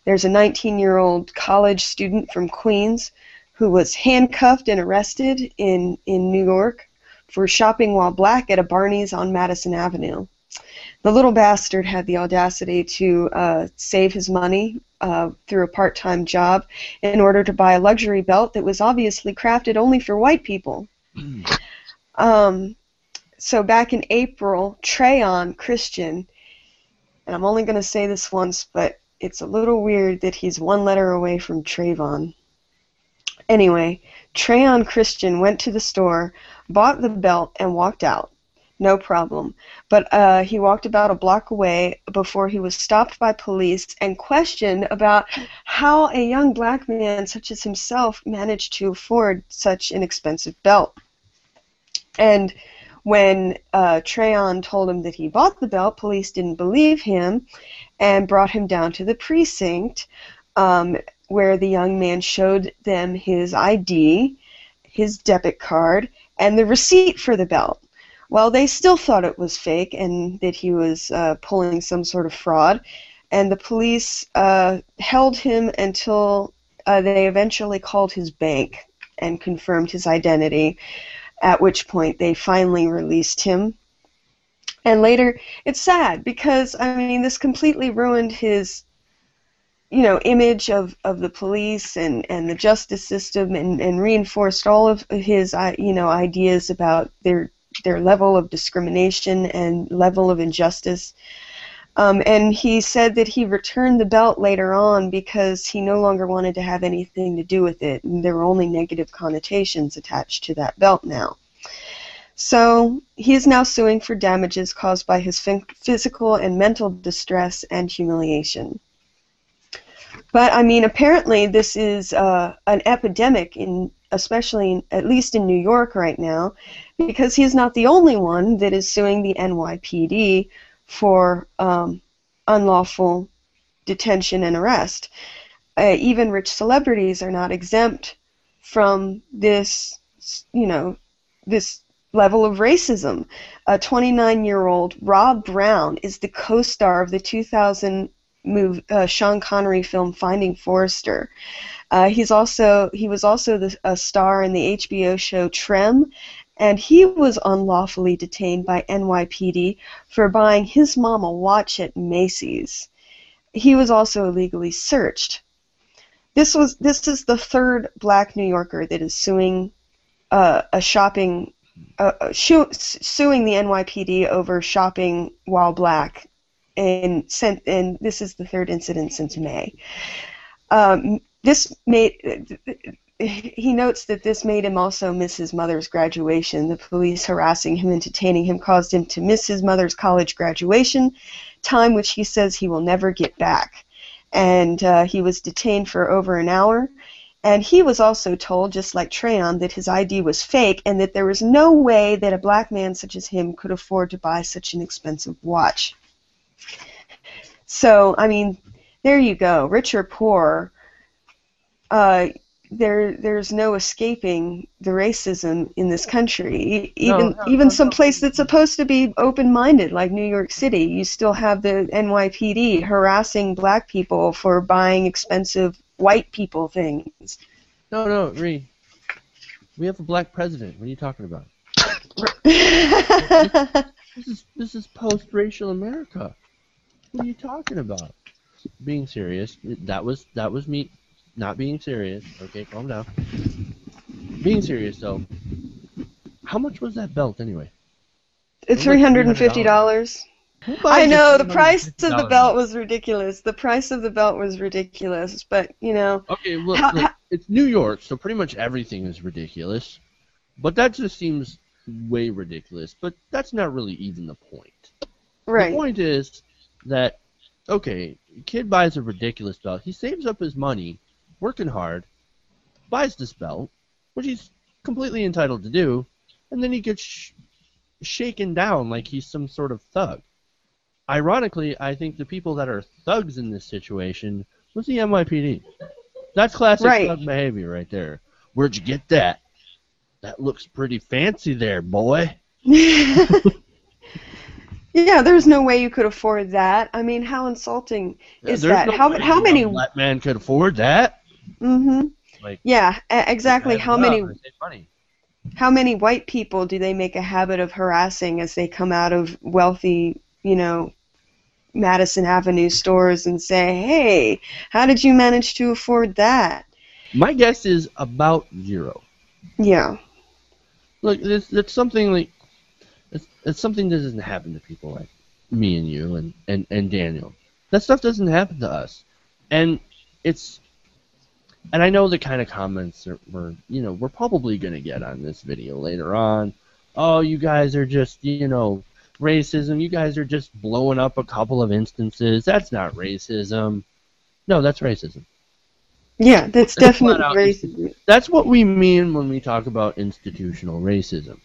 There's a 19-year-old college student from Queens who was handcuffed and arrested in New York for shopping while black at a Barneys on Madison Avenue. The little bastard had the audacity to save his money through a part-time job in order to buy a luxury belt that was obviously crafted only for white people. So back in April, Trayon Christian, and I'm only going to say this once, but it's a little weird that he's one letter away from Treyvon. Anyway, Trayon Christian went to the store, bought the belt, and walked out. No problem. But he walked about a block away before he was stopped by police and questioned about how a young black man such as himself managed to afford such an expensive belt. And when Trayon told him that he bought the belt, police didn't believe him and brought him down to the precinct, where the young man showed them his ID, his debit card, and the receipt for the belt. Well, they still thought it was fake and that he was pulling some sort of fraud, and the police held him until they eventually called his bank and confirmed his identity, at which point they finally released him. And later, it's sad because, I mean, this completely ruined his image of the police and the justice system and reinforced all of his ideas about their level of discrimination and level of injustice. And he said that he returned the belt later on because he no longer wanted to have anything to do with it, and there were only negative connotations attached to that belt now. So he is now suing for damages caused by his physical and mental distress and humiliation. But, I mean, apparently this is an epidemic, especially at least in New York right now, because he's not the only one that is suing the NYPD for unlawful detention and arrest. Even rich celebrities are not exempt from this, this level of racism. A 29-year-old Rob Brown is the co-star of the 2000 Sean Connery film Finding Forrester. He was also a star in the HBO show Trem, and he was unlawfully detained by NYPD for buying his mom a watch at Macy's. He was also illegally searched. This is the third black New Yorker that is suing suing the NYPD over shopping while black. And this is the third incident since May. He notes that this made him also miss his mother's graduation. The police harassing him and detaining him caused him to miss his mother's college graduation, time which he says he will never get back. And he was detained for over an hour. And he was also told, just like Trayon, that his ID was fake and that there was no way that a black man such as him could afford to buy such an expensive watch. So, I mean, there you go. Rich or poor, there's no escaping the racism in this country. Even some place that's supposed to be open-minded, like New York City, you still have the NYPD harassing black people for buying expensive white people things. No, Ree. We have a black president. What are you talking about? This is post-racial America. What are you talking about? Being serious. That was me not being serious. Okay, calm down. Being serious though. How much was that belt anyway? It's $350. I know, the price of the belt was ridiculous. The price of the belt was ridiculous, but, Okay, look, it's New York, so pretty much everything is ridiculous. But that just seems way ridiculous. But that's not really even the point. Right. The point is that, okay, kid buys a ridiculous belt. He saves up his money, working hard, buys this belt, which he's completely entitled to do, and then he gets shaken down like he's some sort of thug. Ironically, I think the people that are thugs in this situation was the NYPD. That's classic thug behavior right there. Where'd you get that? That looks pretty fancy there, boy. Yeah, there's no way you could afford that. I mean, how insulting Yeah, is there's that? no How way a how young many? black man could afford that. Mm-hmm. Like, Yeah, I exactly. have a job and I save money. How many white people do they make a habit of harassing as they come out of wealthy, Madison Avenue stores and say, "Hey, how did you manage to afford that?" My guess is about zero. Yeah. Look, it's something like it's something that doesn't happen to people like me and you and Daniel. That stuff doesn't happen to us, and it's and I know the kind of comments that we're probably gonna get on this video later on. Oh, you guys are just racism. You guys are just blowing up a couple of instances. That's not racism. No, that's racism. Yeah, that's It's flat definitely out. racism. That's what we mean when we talk about institutional racism.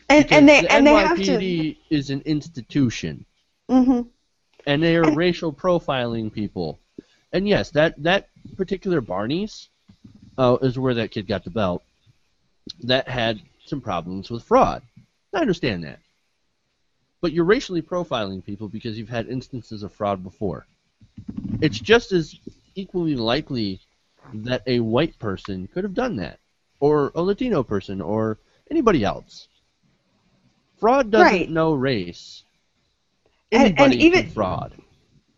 And Because and they the and they have to. NYPD is an institution, Mhm. and they are And racial profiling people. And yes, that particular Barneys is where that kid got the belt. That had some problems with fraud. I understand that. But you're racially profiling people because you've had instances of fraud before. It's just as equally likely that a white person could have done that, or a Latino person, or anybody else. Fraud doesn't right. know race. And Anybody can even fraud.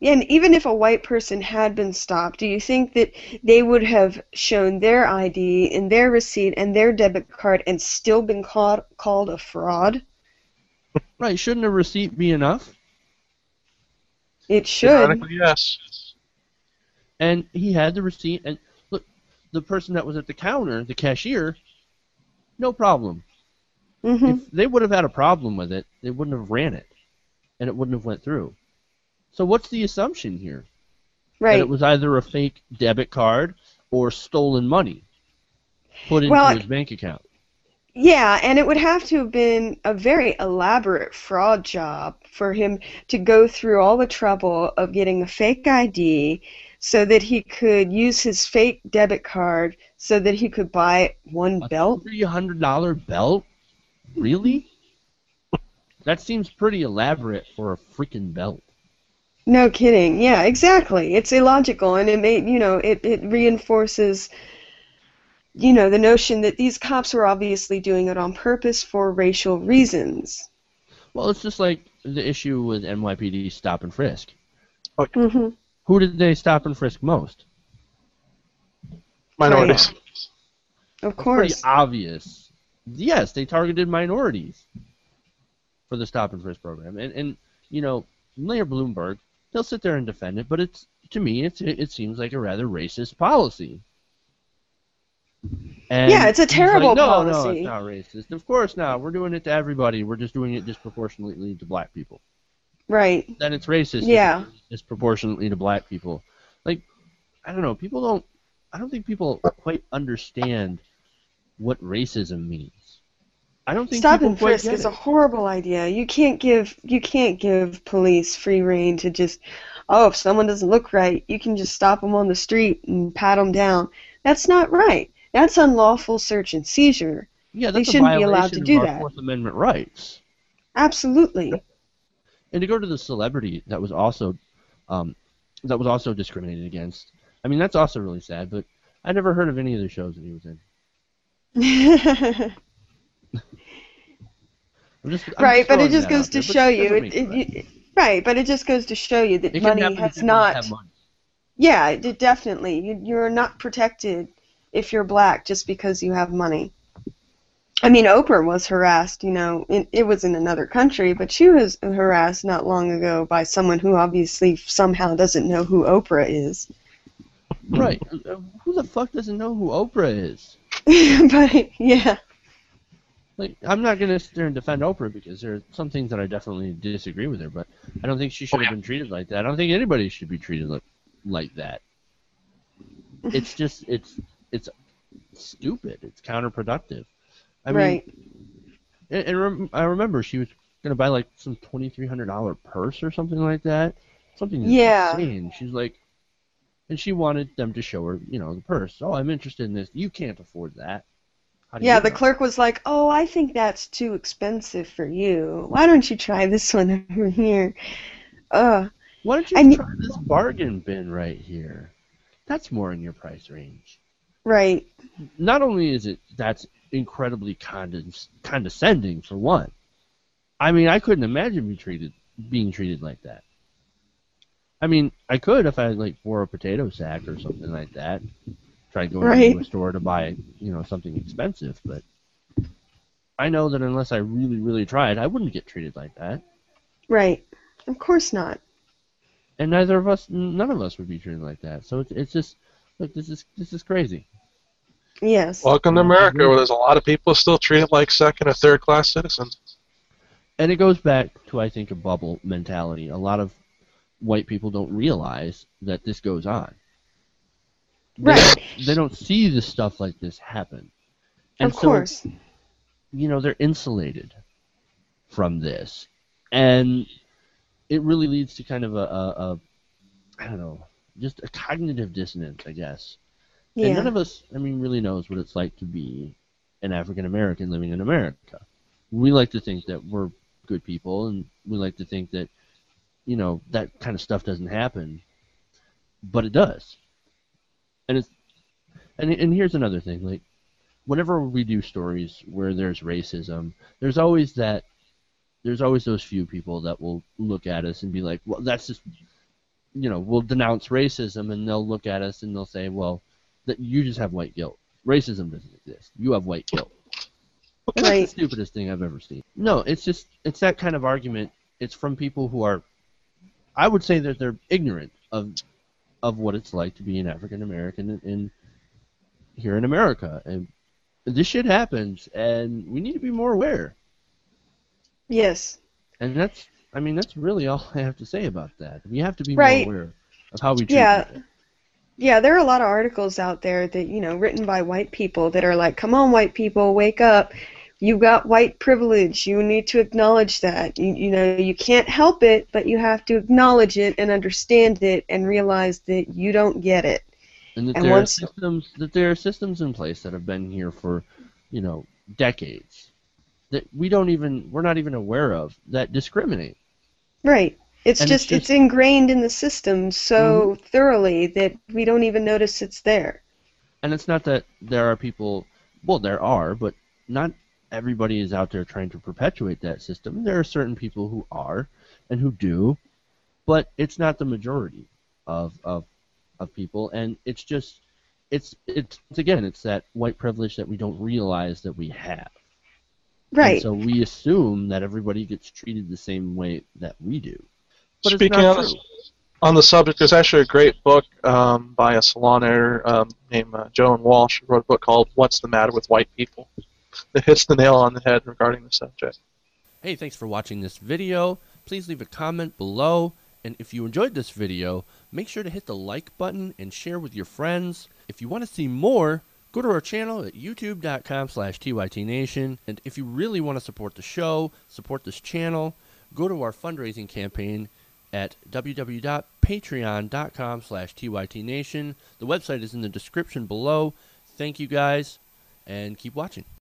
and even if a white person had been stopped, do you think that they would have shown their ID and their receipt and their debit card and still been called a fraud? Right, shouldn't a receipt be enough? It should. Theoretically, yes. And he had the receipt, and look, the person that was at the counter, the cashier, no problem. Mhm. If they would have had a problem with it, they wouldn't have ran it, and it wouldn't have went through. So what's the assumption here? That it Right. was either a fake debit card or stolen money put into Well, his bank account. yeah, and it would have to have been a very elaborate fraud job for him to go through all the trouble of getting a fake ID so that he could use his fake debit card so that he could buy one A belt. $300 belt? Really? That seems pretty elaborate for a freaking belt. No kidding. Yeah, exactly. It's illogical and it reinforces, the notion that these cops were obviously doing it on purpose for racial reasons. Well, it's just like the issue with NYPD stop and frisk. Oh, Mhm. Who did they stop and frisk most? Right. minorities. Of It's pretty course. obvious. Yes, they targeted minorities for the stop and frisk program, and Mayor Bloomberg, he'll sit there and defend it, but to me it seems like a rather racist policy. Yeah, And it's a he's like, terrible no, it's policy. not racist. Of course not. We're doing it to everybody. We're just doing it disproportionately to black people. Right. Then it's racist if Yeah. it's disproportionately to black people. Like, I don't know. I don't think people quite understand what racism means. I don't think Stop people and quite frisk get is a it. horrible idea. You can't give police free rein to just, oh, if someone doesn't look right, you can just stop them on the street and pat them down. That's not right. That's unlawful search and seizure. Yeah, They that's a shouldn't be allowed to violation of do our that. Fourth Amendment rights. Absolutely. And to go to the celebrity that was also discriminated against. I mean, that's also really sad. But I never heard of any of the shows that he was in. I'm just Right, but it throwing just that goes out to there. But show it you, doesn't make it right. right, but it just goes to show you that It can money happen to has people that have not, money. yeah, definitely. You're not protected if you're black just because you have money. I mean, Oprah was harassed, it was in another country, but she was harassed not long ago by someone who obviously somehow doesn't know who Oprah is. Right. Who the fuck doesn't know who Oprah is? But, yeah. Like, I'm not going to sit there and defend Oprah because there are some things that I definitely disagree with her, but I don't think she should have been treated like that. I don't think anybody should be treated like that. It's just, it's stupid. It's counterproductive. I mean, Right. I remember she was going to buy like some $2,300 purse or something like that. Something Yeah. insane. She's like, and she wanted them to show her, the purse. Oh, I'm interested in this. You can't afford that. How do Yeah, you the know? clerk was like, "Oh, I think that's too expensive for you. Why don't you try this one over here?" Uh, Why don't you and try this bargain bin right here? That's more in your price range. right, Not only is that's incredibly condescending for one. I mean, I couldn't imagine being treated like that. I mean, I could if I like wore a potato sack or something like that. Tried going into right, a store to buy, something expensive, but I know that unless I really, really tried, I wouldn't get treated like that. right. Of course not. And none of us would be treated like that. So it's just, look, this is crazy. Yes. Welcome to America, where there's a lot of people still treated like second or third class citizens. And it goes back to, I think, a bubble mentality. A lot of white people don't realize that this goes on. Right. They don't see the stuff like this happen. And Of so, course. they're insulated from this. And it really leads to kind of a I don't know, just a cognitive dissonance, I guess. And none Yeah. of us, really knows what it's like to be an African American living in America. We like to think that we're good people, and we like to think that, that kind of stuff doesn't happen, but it does. And and here's another thing, like, whenever we do stories where there's racism, there's always those few people that will look at us and be like, well, that's just, we'll denounce racism, and they'll look at us and they'll say, well, that you just have white guilt. Racism doesn't exist. You have white guilt. And that's the Right. stupidest thing I've ever seen. No, it's that kind of argument. It's from people who are, I would say that they're ignorant of what it's like to be an African American in here in America. And this shit happens, and we need to be more aware. Yes. And that's really all I have to say about that. We have to be more Right. aware of how we treat Yeah. people. Yeah, there are a lot of articles out there that, written by white people that are like, "Come on, white people, wake up. You got white privilege. You need to acknowledge that. You can't help it, but you have to acknowledge it and understand it and realize that you don't get it." And that And there are systems in place that have been here for, decades that we're not even aware of that discriminate. right. It's And just it's ingrained in the system so thoroughly that we don't even notice it's there. And it's not that there are people, well, there are, but not everybody is out there trying to perpetuate that system. There are certain people who are and who do, but it's not the majority of people. And it's just, it's again, it's that white privilege that we don't realize that we have. And Right. so we assume that everybody gets treated the same way that we do. But Speaking it's not true. on the subject, there's actually a great book by a salon owner named Joan Walsh, who wrote a book called What's the Matter with White People? That hits the nail on the head regarding the subject. Hey, thanks for watching this video. Please leave a comment below. And if you enjoyed this video, make sure to hit the like button and share with your friends. If you want to see more, go to our channel at youtube.com/tytnation. And if you really want to support the show, support this channel, go to our fundraising campaign at www.patreon.com/tytnation. The website is in the description below. Thank you guys, and keep watching.